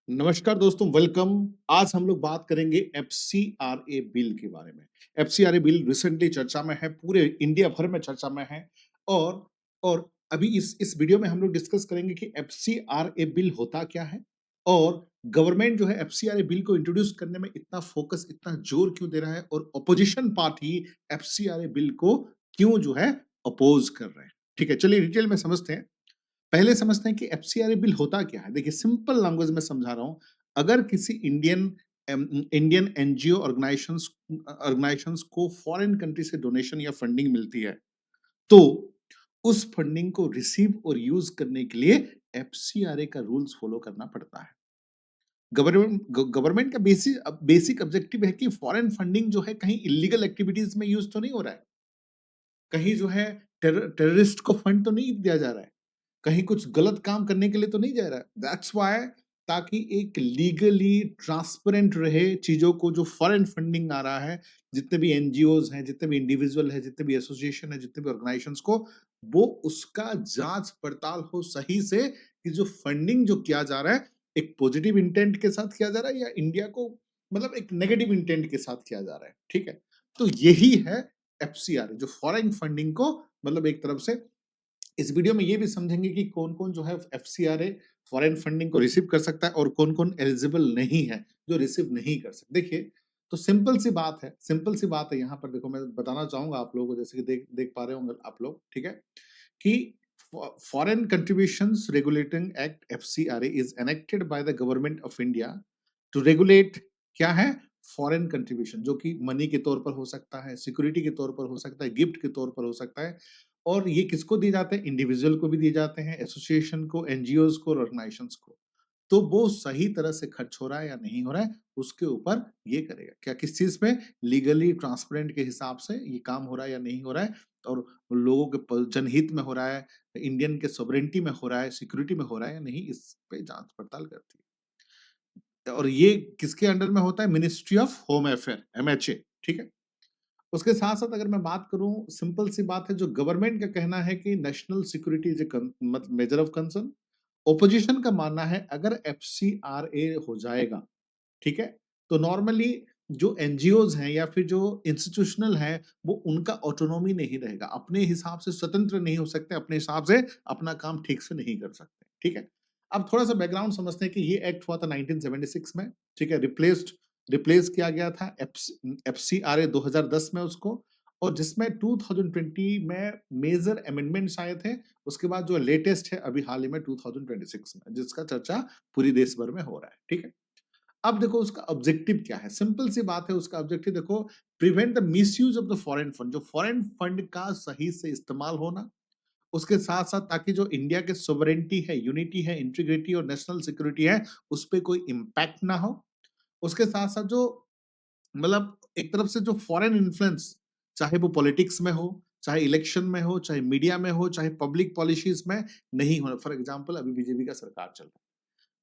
नमस्कार दोस्तों, वेलकम। आज हम लोग बात करेंगे एफसीआरए बिल के बारे में। एफसीआरए बिल रिसेंटली चर्चा में है, पूरे इंडिया भर में चर्चा में है। और अभी इस वीडियो में हम लोग डिस्कस करेंगे कि एफसीआरए बिल होता क्या है और गवर्नमेंट जो है एफसीआरए बिल को इंट्रोड्यूस करने में इतना फोकस, इतना जोर क्यों दे रहा है और ऑपोजिशन पार्टी एफसीआरए बिल को क्यों जो है अपोज कर रहे हैं। ठीक है, चलिए डिटेल में समझते हैं। पहले समझते हैं कि एफसीआरए बिल होता क्या है। देखिए, सिंपल लैंग्वेज में समझा रहा हूं। अगर किसी इंडियन एनजीओ ऑर्गेनाइजेशंस को फॉरेन कंट्री से डोनेशन या फंडिंग मिलती है, तो उस फंडिंग को रिसीव और यूज करने के लिए एफसीआरए का रूल्स फॉलो करना पड़ता है। गवर्नमेंट का बेसिक ऑब्जेक्टिव है कि फॉरेन फंडिंग जो है कहीं इलीगल एक्टिविटीज में यूज तो नहीं हो रहा है, कहीं जो है टेररिस्ट को फंड तो नहीं दिया जा रहा है, कहीं कुछ गलत काम करने के लिए तो नहीं जा रहा है। दैट्स व्हाई, ताकि एक लीगली ट्रांसपेरेंट रहे चीजों को, जो फॉरेन फंडिंग आ रहा है, जितने भी एनजीओज हैं, जितने भी इंडिविजुअल है, जितने भी एसोसिएशन है, जितने भी ऑर्गेनाइजेशंस को, वो उसका जांच पड़ताल हो सही से कि जो फंडिंग जो किया जा रहा है एक पॉजिटिव इंटेंट के साथ किया जा रहा है या इंडिया को मतलब एक नेगेटिव इंटेंट के साथ किया जा रहा है। ठीक है, तो यही है एफसीआर, जो फॉरेन फंडिंग को मतलब एक तरफ से। इस वीडियो में ये भी समझेंगे कि कौन-कौन जो है एफसीआरए फॉरेन फंडिंग को रिसीव कर सकता है और कौन-कौन एलिजिबल नहीं है, जो रिसीव नहीं कर सकते। देखिए, तो सिंपल सी बात है। यहाँ पर देखो, मैं बताना चाहूंगा आप लोगों को, जैसे कि देख देख पा रहे होंगे आप लोग, ठीक है, कि foreign contributions regulating act FCRA is enacted by the government of India to regulate, क्या है, फॉरेन कंट्रीब्यूशन, जो कि मनी के तौर पर हो सकता है, सिक्योरिटी के तौर पर हो सकता है, गिफ्ट के तौर पर हो सकता है। और ये किसको दिए जाते हैं? इंडिविजुअल को भी दिए जाते हैं, एसोसिएशन को, एनजीओज को, ऑर्गेनाइजेशंस को। तो वो सही तरह से खर्च हो रहा है या नहीं हो रहा है, उसके ऊपर ये करेगा क्या, किस चीज में लीगली ट्रांसपेरेंट के हिसाब से ये काम हो रहा है या नहीं हो रहा है, और लोगों के जनहित में हो रहा है, इंडियन के सॉवरेनिटी में हो रहा है, सिक्योरिटी में हो रहा है या नहीं, इस पे जांच पड़ताल करती है। और ये किसके अंडर में होता है? Ministry of home affair, MHA. ठीक है, उसके साथ साथ अगर मैं बात करूं, सिंपल सी बात है, जो गवर्नमेंट का कहना है कि national security is measure of concern. Opposition का मानना है अगर एफसीआरए हो जाएगा, ठीक है, तो नॉर्मली जो एनजीओज हैं या फिर जो इंस्टीट्यूशनल हैं, वो उनका ऑटोनॉमी नहीं रहेगा, अपने हिसाब से स्वतंत्र नहीं हो सकते, अपने हिसाब से अपना काम ठीक से नहीं कर सकते। ठीक है, अब थोड़ा सा बैकग्राउंड समझते हैं कि ये एक्ट हुआ था 1976 में। ठीक है, रिप्लेस किया गया था एफसीआरए 2010 में उसको, और जिसमें 2020 में मेजर अमेंडमेंट्स आए थे। उसके बाद जो लेटेस्ट है अभी हाल ही में 2026 में, जिसका चर्चा पूरी देश भर में हो रहा है। ठीक है, अब देखो उसका ऑब्जेक्टिव क्या है। सिंपल सी बात है, उसका ऑब्जेक्टिव देखो, prevent the misuse of the foreign fund, जो फॉरेन फंड का सही से इस्तेमाल होना। उसके साथ साथ ताकि जो इंडिया के सोवरेनिटी है, यूनिटी है, इंटीग्रिटी और नेशनल सिक्योरिटी है, उस पर कोई इम्पैक्ट ना हो। उसके साथ साथ जो मतलब एक तरफ से जो फॉरेन इन्फ्लुएंस, चाहे वो पॉलिटिक्स में हो, चाहे इलेक्शन में हो, चाहे मीडिया में हो, चाहे पब्लिक पॉलिसीज में, नहीं होना। फॉर एग्जांपल, अभी बीजेपी का सरकार चल रहा है,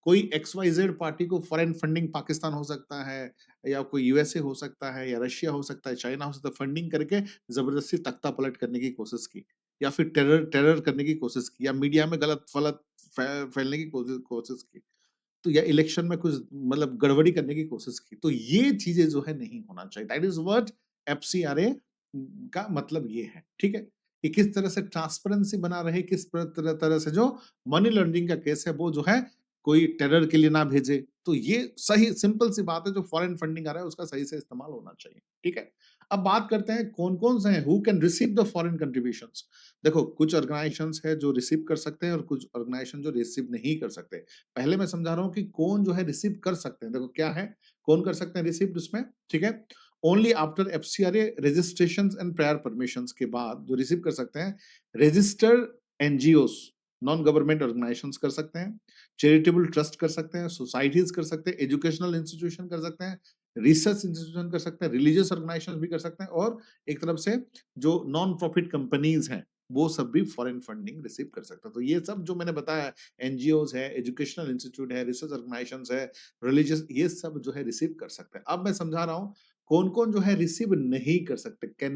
कोई एक्स वाई जेड पार्टी को फॉरेन फंडिंग, पाकिस्तान हो सकता है या कोई यूएसए हो सकता है या रशिया हो सकता है, चाइना हो सकता है, फंडिंग करके जबरदस्ती तख्ता पलट करने की कोशिश की, या फिर टेरर टेरर करने की कोशिश की, या मीडिया में गलत फलत फैलने की कोशिश की, तो या इलेक्शन में कुछ मतलब गड़बड़ी करने की कोशिश की, तो ये चीजें जो है नहीं होना चाहिए। दैट इज व्हाट एफसीआरए का मतलब ये है। ठीक है, कि किस तरह से ट्रांसपेरेंसी बना रहे, किस तरह से जो मनी लॉन्ड्रिंग का केस है वो जो है कोई टेरर के लिए ना भेजे। तो ये सही सिंपल सी बात है, जो फॉरेन फंडिंग आ रहा है उसका सही से इस्तेमाल होना चाहिए। ठीक है, अब बात करते हैं कौन कौन से हैं who can receive the foreign contributions. देखो, कुछ ऑर्गेनाइजेशंस है जो रिसीव कर सकते हैं और कुछ ऑर्गेनाइजेशन जो रिसीव नहीं कर सकते। पहले मैं समझा रहा हूँ कि कौन जो है रिसीव कर सकते हैं। देखो क्या है, कौन कर सकते हैं रिसीव उसमें। ठीक है, only after FCRA registration and prior permission के बाद जो रिसीव कर सकते हैं, registered NGOs, non government organisations कर सकते हैं, चैरिटेबल ट्रस्ट कर सकते हैं, सोसाइटीज कर सकते हैं, एजुकेशनल इंस्टीट्यूशन कर सकते हैं, रिसर्च इंस्टीट्यूशन कर सकते हैं, रिलीजियस ऑर्गेनाइजेशन भी कर सकते हैं, और एक तरफ से जो नॉन प्रॉफिट कंपनीज हैं वो सब भी फॉरेन फंडिंग रिसीव कर सकते हैं। तो ये सब जो मैंने बताया, एनजीओज है, एजुकेशनल इंस्टीट्यूट है, रिसर्च ऑर्गेनाइजेशंस है, रिलीजियस, ये सब जो है रिसीव कर सकते हैं। अब मैं समझा रहा हूँ कौन कौन जो है रिसीव नहीं कर सकते, can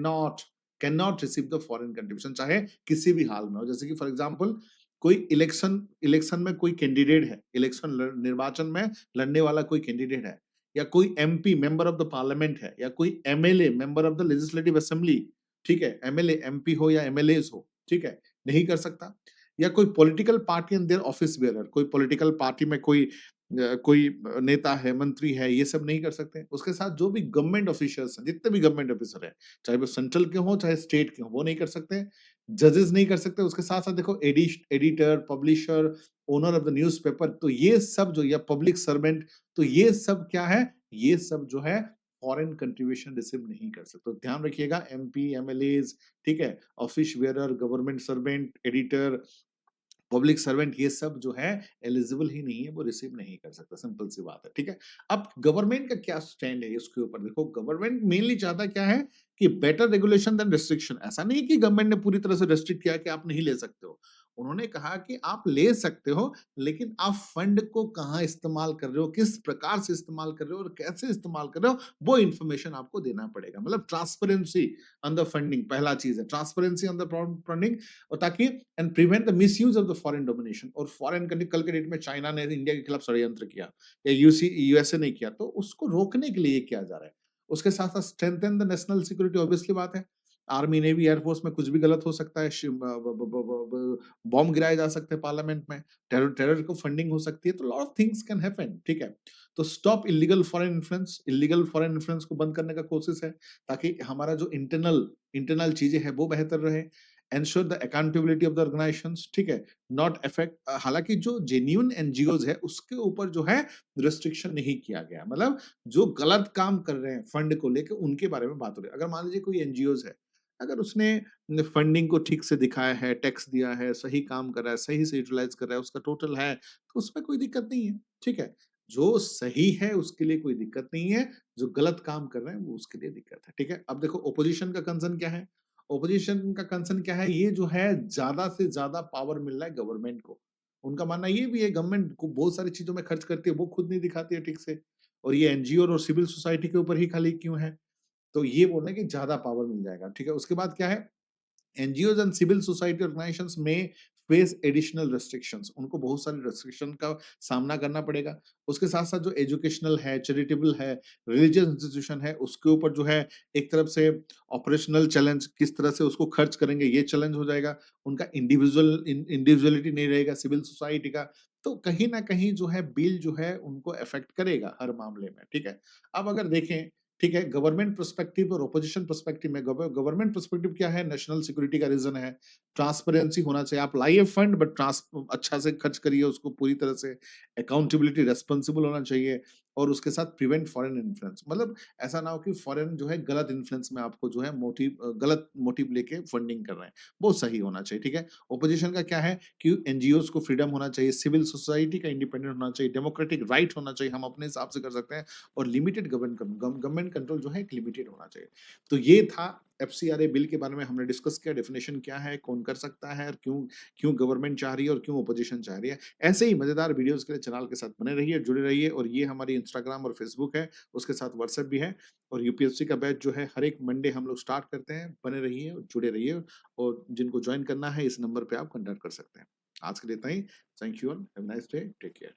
not receive the foreign contribution, चाहे किसी भी हाल में हो। जैसे कि फॉर एग्जाम्पल, कोई इलेक्शन इलेक्शन में कोई कैंडिडेट है, निर्वाचन में लड़ने वाला कोई कैंडिडेट है, या कोई MP member of the parliament है, या कोई MLA member of the legislative assembly, ठीक है, एमएलए एमपी हो या एमएलएस हो, ठीक है, नहीं कर सकता। या कोई political party and their office bearer, कोई पॉलिटिकल पार्टी में कोई नेता है, मंत्री है, ये सब नहीं कर सकते। उसके साथ जो भी गवर्नमेंट ऑफिशियल्स हैं, जितने भी गवर्नमेंट ऑफिसर हैं, चाहे वो सेंट्रल के हों, चाहे स्टेट के हों, वो नहीं कर सकते। जजेस नहीं कर सकते। उसके साथ-साथ देखो editor, publisher, owner of the newspaper, तो ये सब जो, या पब्लिक सर्वेंट, तो ये सब क्या है? ये सब जो है फॉरेन कंट्रीब्यूशन रिसीव नहीं कर सकते। तो ध्यान रखिएगा, एमपी, एमएलएज़, ठीक है? Office bearer, government servant, editor, public servant, ये सब जो है एलिजिबल ही नहीं है, वो रिसीव नहीं कर सकता, सिंपल सी बात है, ठीक है। अब गवर्नमेंट का क्या स्टैंड है इसके ऊपर? देखो, गवर्नमेंट मेनली चाहता क्या है कि बेटर रेगुलेशन देन रिस्ट्रिक्शन। ऐसा नहीं है कि गवर्नमेंट ने पूरी तरह से रेस्ट्रिक्ट किया कि आप नहीं ले सकते हो। उन्होंने कहा कि आप ले सकते हो, लेकिन आप फंड को कहाँ इस्तेमाल कर रहे हो, किस प्रकार से इस्तेमाल कर रहे हो और कैसे इस्तेमाल कर रहे हो, वो इन्फॉर्मेशन आपको देना पड़ेगा। मतलब ट्रांसपेरेंसी ऑन द फंडिंग पहला चीज है, ट्रांसपेरेंसी ऑन द फंडिंग, और ताकि and prevent the misuse of the foreign domination. और फॉरेन कंट्री, कल के डेट में चाइना ने इंडिया के खिलाफ षड्यंत्र किया, या यूएसए ने किया, तो उसको रोकने के लिए ये किया जा रहा है। उसके साथ साथ strengthen the national security, obviously बात है। आर्मी, नेवी, एयरफोर्स में कुछ भी गलत हो सकता है, बॉम्ब गिराए जा सकते हैं पार्लियामेंट में, टेरर टेरर को फंडिंग हो सकती है, तो lot of things can happen, ठीक है। तो स्टॉप इलीगल फॉरेन इन्फ्लुएंस को बंद करने का कोशिश है, ताकि हमारा जो इंटरनल इंटरनल चीजें हैं वो बेहतर रहे। Ensure the accountability of the organisations, ठीक है, नॉट अफेक्ट। हालांकि जो जेन्युइन एनजीओज है उसके ऊपर जो है रिस्ट्रिक्शन नहीं किया गया, मतलब जो गलत काम कर रहे हैं फंड को लेकर, उनके बारे में बात हो रही है। अगर मान लीजिए कोई एनजीओज है, अगर उसने फंडिंग को ठीक से दिखाया है, टैक्स दिया है, सही काम कर रहा है, सही से यूटिलाइज कर रहा है, उसका टोटल है, तो उसमें कोई दिक्कत नहीं है, ठीक है। जो सही है उसके लिए कोई दिक्कत नहीं है, जो गलत काम कर रहे हैं वो उसके लिए दिक्कत है, ठीक है। अब देखो, ओपोजिशन का कंसर्न क्या है? ओपोजिशन का कंसर्न क्या है? ये जो है, ज्यादा से ज्यादा पावर मिल रहा है गवर्नमेंट को। उनका मानना ये भी है, गवर्नमेंट को बहुत सारी चीजों में खर्च करती है, वो खुद नहीं दिखाती है ठीक से, और ये एनजीओ और सिविल सोसाइटी के ऊपर ही खाली क्यों है? तो ये बोल रहे हैं कि ज्यादा पावर मिल जाएगा, ठीक है। उसके बाद क्या है? NGOs and civil society organisations में फेस एडिशनल रेस्ट्रिक्शंस, उनको बहुत सारे रेस्ट्रिक्शन का सामना करना पड़ेगा। उसके साथ साथ जो एजुकेशनल है, चैरिटेबल है, रिलीजियस इंस्टीट्यूशन है, उसके ऊपर जो है एक तरफ से ऑपरेशनल चैलेंज, किस तरह से उसको खर्च करेंगे, ये चैलेंज हो जाएगा। उनका इंडिविजुअलिटी नहीं रहेगा सिविल सोसाइटी का। तो कहीं ना कहीं जो है बिल जो है उनको अफेक्ट करेगा हर मामले में, ठीक है। अब अगर देखें, ठीक है, गवर्नमेंट पर्सपेक्टिव और ओपोजिशन पर्सपेक्टिव में, गवर्नमेंट पर्सपेक्टिव क्या है? नेशनल सिक्योरिटी का रीजन है, ट्रांसपेरेंसी होना चाहिए, आप लाइए फंड बट अच्छा से खर्च करिए उसको पूरी तरह से, अकाउंटेबिलिटी, रेस्पॉन्सिबल होना चाहिए, और उसके साथ प्रिवेंट फॉरेन इन्फ्लुएंस, मतलब ऐसा ना हो कि फॉरेन जो है गलत इन्फ्लुएंस में आपको जो है गलत मोटिव लेके फंडिंग कर रहे हैं, वो सही होना चाहिए, ठीक है। ओपोजिशन का क्या है कि एनजीओज को फ्रीडम होना चाहिए, सिविल सोसाइटी का इंडिपेंडेंट होना चाहिए, डेमोक्रेटिक राइट होना चाहिए, हम अपने हिसाब से कर सकते हैं, और लिमिटेड गवर्नमेंट कंट्रोल जो है एक लिमिटेड होना चाहिए। तो ये था एफसीआरए बिल के बारे में हमने डिस्कस किया, डेफिनेशन क्या है, कौन कर सकता है, और क्यों क्यों गवर्नमेंट चाह रही है और क्यों ओपोजिशन चाह रही है। ऐसे ही मजेदार वीडियोस के लिए चैनल के साथ बने रहिए, जुड़े रहिए। और ये हमारी इंस्टाग्राम और फेसबुक है, उसके साथ व्हाट्सएप भी है। और यूपीएससी का बैच जो है हर एक मंडे हम लोग स्टार्ट करते हैं, बने रहिए और जुड़े रहिए। और जिनको ज्वाइन करना है, इस नंबर पे आप कॉन्टैक्ट कर सकते हैं। आज के लिए इतना ही। Thank you all, have a nice day, take care.